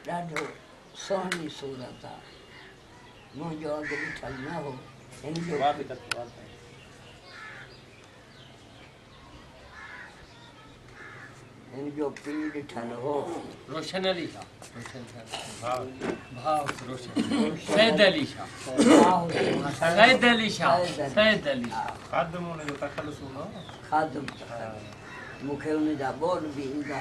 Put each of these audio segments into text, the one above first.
ॾाढो सुहिणी सूरत आहे मुंहिंजो अघु ॾिठल न हो हिन जो पीउ ॾिठल हो रोशन अली शाह भाउ रोशन सैद अली शाह सैद अली शाह सैद अली शाह खादम हुन जो तखलुस हूंदो खादम मूंखे हुन जा ॿोल बि ईंदा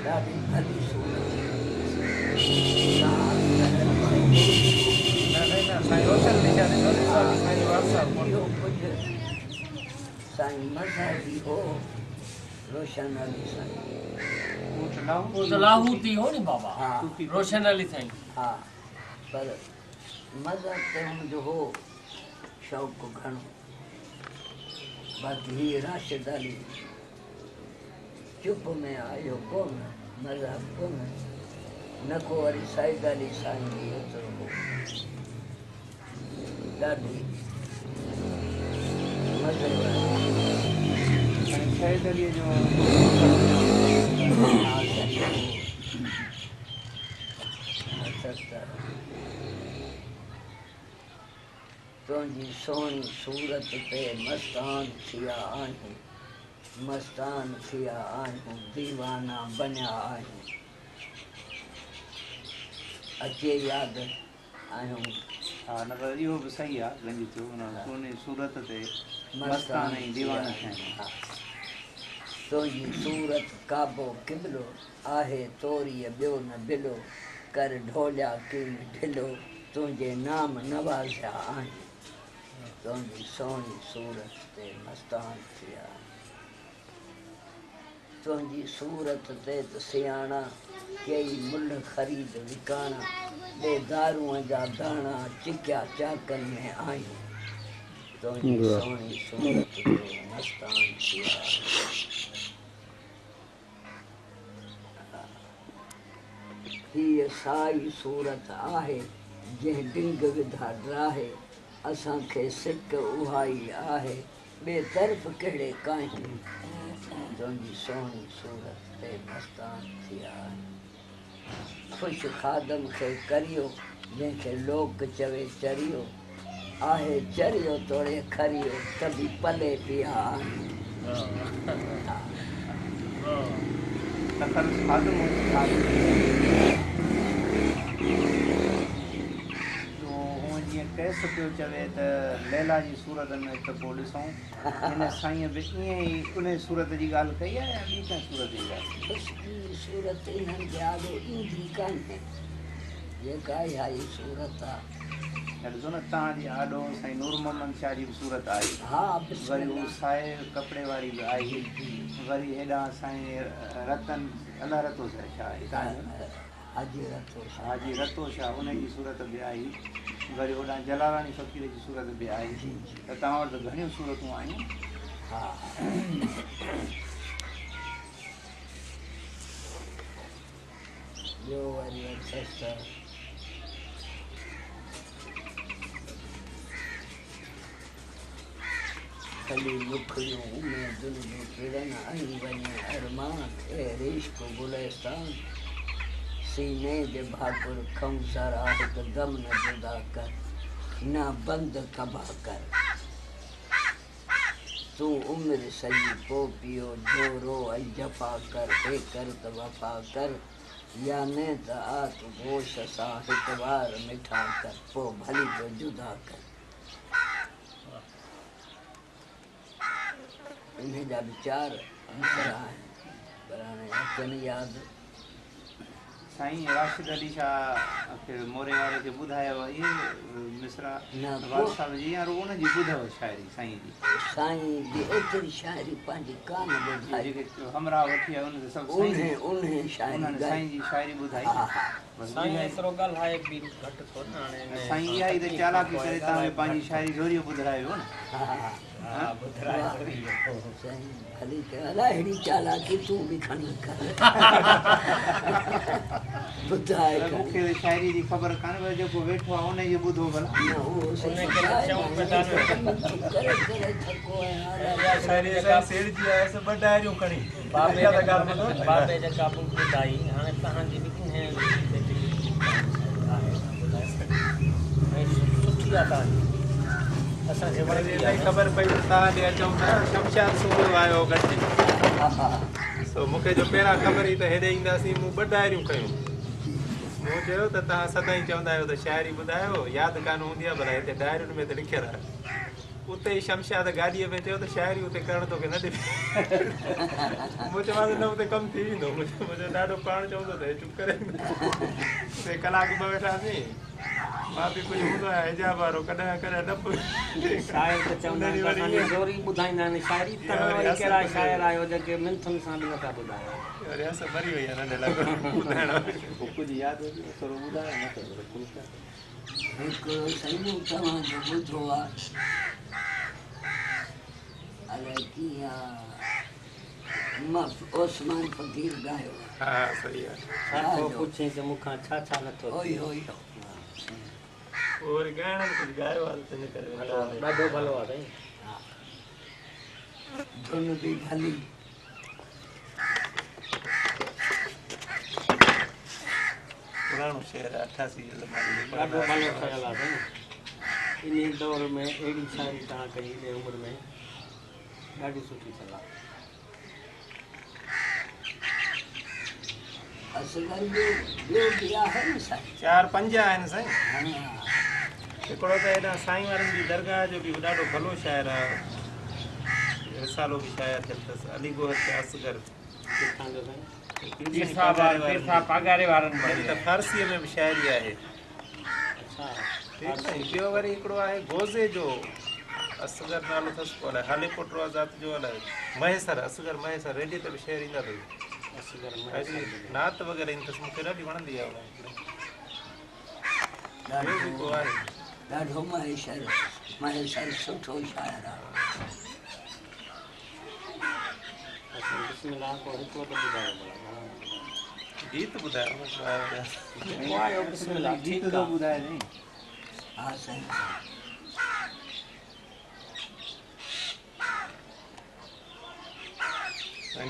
ॾाढी भली सूरत साईं मज़हबी हो रोशन अली साईं लाहूती हो नी बाबा रोशन अली साईं हा पर मज़हब ते हुनजो हो शौक़ु घणो बाक़ी हीअ राशिद अली चुप में आयो कोन मज़हब कोन न को वरी सईद अली साईं बि एतिरो हो ॾाढी मज़े सैद अलीअ जो तुंहिंजी सोणी सूरत ते मस्तान थिया आहियूं दीवाना बनिया आहियूं अचे यादि आहियूं हा न पर इहो बि सही आहे गंज थियो सोनी सूरत ते मस्तान ऐं दीवाना थिया तुंहिंजी सूरत काबो किबलो आहे तोरीअ ॿियो न बिलो कर ढोलिया कीन ढिलो तुंहिंजे नाम नवाज़िया आहिनि तुंहिंजी सोणी सूरत ते मस्तान थिया तुंहिंजी सूरत ते त सियाणा कई मुल ख़रीद विकाणा ॿे दारूअ जा दाणा चिकिया चाकनि में आहियूं तुंहिंजी सोणी सूरत ते मस्तान थिया हीअ साई सूरत आहे जंहिं डिंग विधा ड्राहे असांखे सिक उहा ई आहे ॿिए तरफ़ कहिड़े काहियूं तुंहिंजी सोणी सूरत ते मस्तान थिया ख़ुशि खादम खे करियो जंहिंखे लोक चवे चरियो आहे चरियो तोड़े खरियो त बि पले पिया कैस पियो चवे त लैला जी सूरत में त पोइ ॾिसूं हिन साईं बि ईअं ई उन सूरत जी ॻाल्हि कई आहे या ॿी कंहिं सूरत जी ॻाल्हि सूरत इन्हनि खे आॾो ईंदी कान्हे जेका इहा ई सूरत आहे ॾिसो न तव्हांजी आॾो साईं नूर मोहम्मद शाह जी बि सूरत आई हा वरी उहा साए कपिड़े वारी बि आई वरी हेॾां साईं रतन अलाह रतो शाह हाजी रतो शाह उनजी सूरत बि आई वरी होॾां जलाराणी फ़क़ीर जी सूरत बि आई त तव्हां वटि त घणियूं सूरतूं आहियूं हा ॿियो वरी खली मुखियूं उमेदुनि जूं किरन आई वञे अरमान ए रिश्क गुलिस्तान सीने जे भाकुर खमसर आहे त दम न जुदा कर न बंद कबा कर तूं उम्र सही पो पियो जोरो ऐं जफ़ा कर हे कर त वफ़ा कर या न त आत गोश सां हिकु वार मिठा कर पोइ भली पियो जुदा कर इन जा बि 4 मिसरा आहिनि पर हाणे अचनि यादि साईं राशिद अली शाह खे मोरे वारे खे ॿुधायो इहे मिसरा साहिब जी या उनजी ॿुधव शाइरी साईं जी एतिरी शाइरी पंहिंजी कान ॿुधाई जेके हमरा वठी आहे उन ते सभु उन्हें शाइरी साईं जी शाइरी ॿुधाई हा साईं एतिरो ॻाल्हाए बि घटि थो न हाणे साईं इहा ई त चालाकी करे तव्हांखे पंहिंजी शाइरी ज़ोरीअ ॿुधायो न हा ॿुधाए खाली अलाए अहिड़ी चालाकी तूं बि खणी कर ॿुधाए मूंखे शाइरी जी ख़बर कान्हे पर जेको वेठो आहे उन जो ॿुधो भला बाबे जेका ॿुधाई हाणे तव्हांजी बि सुठी आहे तव्हांजी असांखे ख़बर पई तव्हांजे अचूं था शमशाद सुबुह आयो घटि सो मूंखे जो पहिरां ख़बर ई त हेॾे ईंदासीं मूं ॿ डायरियूं कयूं मूं चयो त तव्हां सदाईं चवंदा आहियो त शाइरी ॿुधायो यादि कान हूंदी आहे भला हिते डायरियुनि में त लिखियलु आहे उते ई शमशाद गाॾीअ में चयो त शाइरी उते करणु तोखे न ॾिबी मूं चवांसि न उते कमु थी वेंदो मुंहिंजो ॾाढो पाण चवंदो त चुप करे उते कलाक ॿ वेठासीं मां बि कुझु हूंदो आहे हिजाब वारो कॾहिं कॾहिं डपु शाइर त चवंदा आहिनि असांजी ज़ोरी ॿुधाईंदा आहिनि शाइरी तव्हां वरी कहिड़ा शाइर आहियो जेके मिंथुनि सां बि नथा ॿुधायो अरे असां मरी वई आहे नंढे लाइ ॿुधाइण कुझु यादि हुजे थोरो ॿुधायो न हिकिड़ो सॼो तव्हांजो ॿुधो आहे अलाए कीअं ओसमान फ़क़ीर ॻायो हा सही आहे छा थो पुछे त मूंखां छा छा नथो ओई ओई पोइ वरी ॻाइण में कुझु ॻायो आहे त इन करे ॾाढो भलो आहे साईं धुन बि भली पुराणो शहर आहे 88 ॾाढो भलो ख़्यालु आहे साईं इन दौर में अहिड़ी शाइरी तव्हां कई इन उमिरि में ॾाढी सुठी सलाह असगर ॿियो बि आहे न साईं 4-5 आहिनि साईं हा हिकिड़ो त हेॾा साईं वारनि जी दरगाह जो बि ॾाढो भलो शाइर आहे रिसालो बि शाइर थियल अथसि अलीगोर असगर किथां जो साईं फारसीअ में बि शाइरी आहे अच्छा ॿियो वरी हिकिड़ो आहे गोज़े जो असगर नालो अथसि पोइ अलाए हालीपुट रोज़ात जो अलाए महेसर असगर महेसर रेडियो ते बि शाइरी ईंदा अथई नात वग़ैरह ईंदी अथसि मूंखे ॾाढी वणंदी आहे ॾाढो महेशर सुठो शाइर आहे बिस्मिल्लाह को हिकिड़ो त ॿुधायो गीत ॿुधायो बिस्मिल्लाह गीत थो ॿुधाए नी हा साईं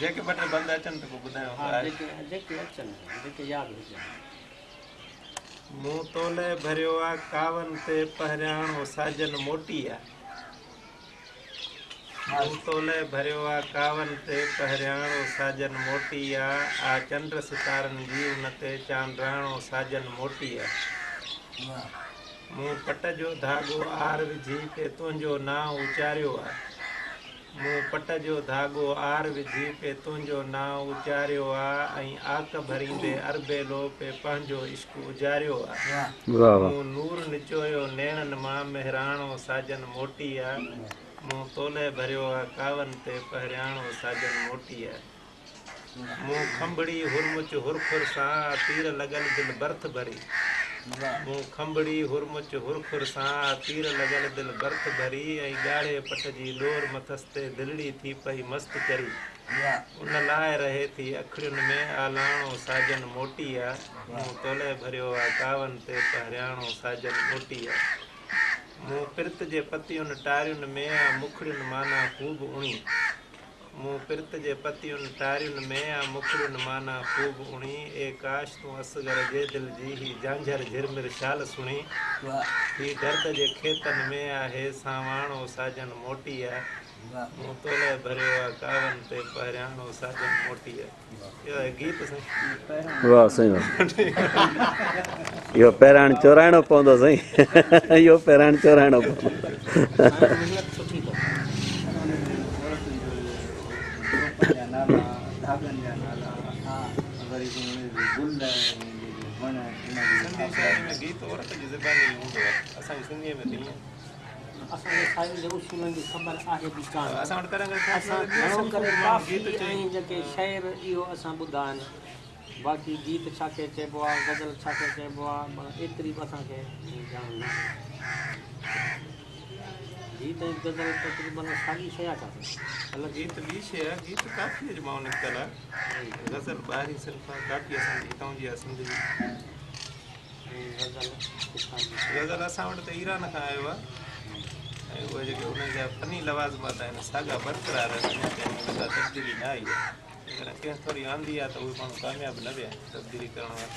जेके ॿ टे बंद अचनि त पोइ ॿुधायो जेके अचनि जेके यादि हुजनि मूं तोले भरियो आहे कावन ते पहिरियाणो साजन मोटी आहे मूं तोले भरियो आहे कावन ते पहिरियाणो साजन मोटी आहे आ चंड सितारनि जी उन ते चांदराणो साजन मोटी आहे मूं पट जो धाॻो आर विझी पे तुंहिंजो नाव उचारियो आहे मूं पट जो धाॻो आर विझी पे तुंहिंजो नाव उचारियो आहे ऐं आक भरींदे अरबेलो पे पंहिंजो इश्क उजारियो आहे मूं नूर निचोयो नैणनि मां मेहराणो साजन मोटी आहे मूं तोले भरियो आहे कावन ते पहिरियाणो साजन मोटी आहे मूं खंभड़ी हुरमुच हुरखुर सां तीर लॻल दिलि बर्थ भरी मूं खंभड़ी हुरमुच हुरखुर सां तीर लॻल दिलि बर्थ भरी ऐं ॻाढ़े पट जी डोर मथसि ते दिलड़ी थी पई मस्त चरी उन लाइ रहे थी अखियुनि में आलाणो साजन मोटी आहे मूं तोले भरियो आहे कावन ते पहिरियाणो साजन मोटी आहे मूं पिरत जे पतियुनि टारियुनि में मुखड़ियुनि माना ख़ूब उणी मूं पिरत जे पतियुनि टारियुनि में मुखड़ियुनि माना ख़ूब उणी ए काश तूं असगर जे दिलि जी ही झांझर झिरमिर शाल सुणी ही दर्द जे खेतनि में आहे सावाणो साजन मोटी आहे मूं तोले भरियो आहे कावन ते पहिरियाणो साजन मोटी आहे इहो आहे गीत साईं वाह साईं इहो पहिराण चोराइणो पवंदो साईं इहो पहिराण चोराइणो पवंदो सुठी अथव नाला धागनि जा नाला वरी गुल वण सिंधी शाइरी में गीत औरत जी ज़बानी हूंदो आहे असांजी सिंधीअ में त ईअं असांजे शाइरी जे उसूलनि जी ख़बर आहे बि कान असां वटि तरह असां घणो करे काफ़ी ऐं जेके शहर इहो असां ॿुधा आहिनि बाक़ी गीत छा खे चइबो आहे गज़ल छा खे चइबो आहे माना एतिरी बि असांखे ॼाण न आहे गीत ऐं गज़ल तक़रीबन साॻी शइ आहे छा अलॻि गीत ॿी शइ आहे गीत काफ़ी जे मां निकितल आहे गज़ल ॿाहिरीं सिर्फ़ु आहे काफ़ी असांजी हितां जी आहे सिंध जी गज़ल असां वटि त ईरान खां आयो आहे ऐं उहे जेके उन्हनि जा फनी लवाज़मात आहिनि साॻा बरक़रार आहिनि का तब्दीली न आई आहे कंहिं थोरी आंदी आहे त उहे माण्हू कामयाबु न विया तब्दीली करण वारा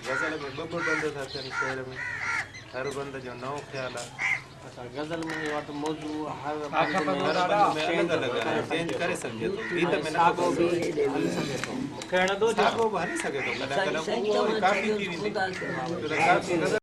गज़ल में ॿ बंद था थियनि शहर में हर बंद जो नओं ख़्यालु आहे अच्छा गज़ल में इहो आहे त मौज़ू हर हर बंद में अलॻि अलॻि आहे चेंज करे सघिजे थो गीत में न साॻो बि हली सघे थो मूंखे हणंदो साॻो बि हली सघे थो कॾहिं कॾहिं उहो काफ़ी थी वेंदी